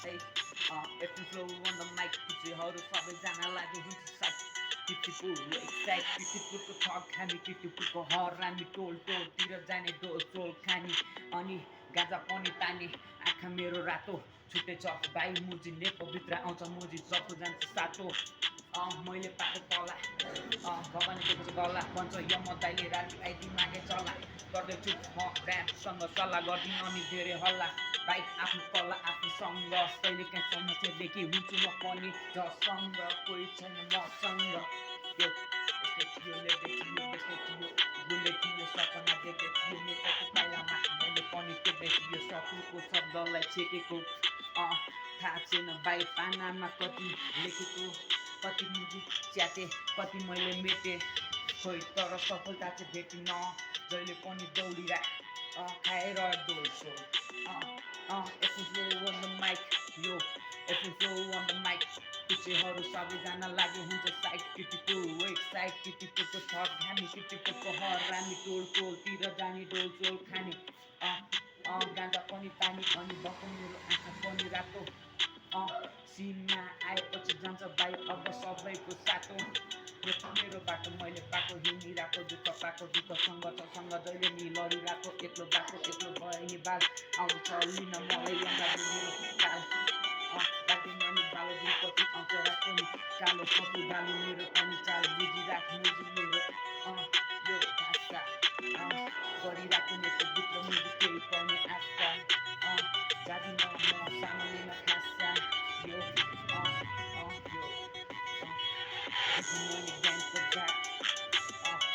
Hey, if you flow on the mic, पिछेहरू सबैजना लागि हुन्छ साइड पिटिपुल एक्साइट पिटिपुलको ठग खानी पिटिपुलको हरामी टोल टोलतिर जाने डोल टोल खानी अनि गाजा पनि तानी आँखा मेरो रातो छुट्टै छ भाइ मुजी नेपोभित्र आउँछ मुजी जस्तो जान्छ सातो मैले पाएको तला भगवान् दिएको छ गला भन्छ यम दाइले राति आइदि मागे चला गर्दैछु म ऱ्यापसँग सल्लाह गर्दिन अनि धेरै हल्ला भाइ आफ्नो कला आफूसँग कहिले काहीँ समस्यादेखि हुन्छु म पनि जसँग कोही छैन मसँग यो यस्तै थियो लेख्दै थियो बेच्दै थियो गुन्दै थियो सपना देख्दै थियो नेताको पाइलामा मैले पनि टेक्दै थियो सपनाको शब्दलाई छेकेको थाहा छैन भाइ पानामा कति लेखेको कति मुजी च्याते कति मैले मेटेँ खोइ तर सफलता चाहिँ भेटिन जहिले पनि दौडिरा खाएर डोल्छो if you flow on the mic yo if you flow on the mic पिछेहरू सबैजना लागि हुन्छ साइड पिटिपुल वेट साइड पिटिपुलको थप घामी पिटिपुलको हरामी टोल टोलतिर जाने डोल चोल खाने गाँजा पनि पानी अनि बक्क मेरो आँखा पनि रातो सिनमा आएपछि जान्छ बाइक अब सबैको साटो यो मेरो बाटो मैले पाएको हिँडिरहेको दुःख पाएको दुःखसँग छसँग जहिले नि लडिरहेको एक्लो बाटो एक्लो भए नि बाल आउँछ लिन मलाई मेरो काल बाटो नानी बालो दिनपछि आउँछ राख्नु नि कालो सपु बाली मेरो पनि चाल बुझिराख्नु मेरो यो भाषा गरिराख्नु मेरो भित्र मुजी केही पर्ने आशा जादिन म सामान्यमा खासा यो Giving money gang for that.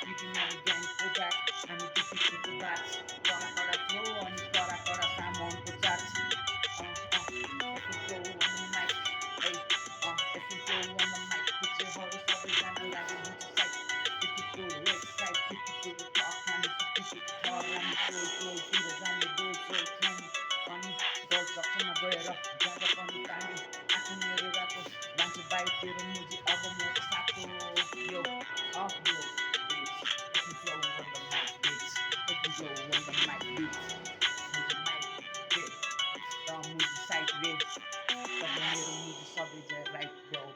Giving money gang for that. I'm giving for that. Kora flow on it, kora Samon for that. If you flow on the mic, hey, if you flow on the mic, put your horse up and down and like it to sight. If you flow red side, if you flow talk, and if you flow car, and you flow, fingers on the door, so can funny. Girls up in the bird, jazz up on the tiny. I can hear it up, bunch of bite, get a music, album, yo, off yo, bitch. If you flow on the mic, bitch. If you flow on the mic, bitch. Move the mic, bitch. Move the side, bitch. But the middle move the subject right, bro.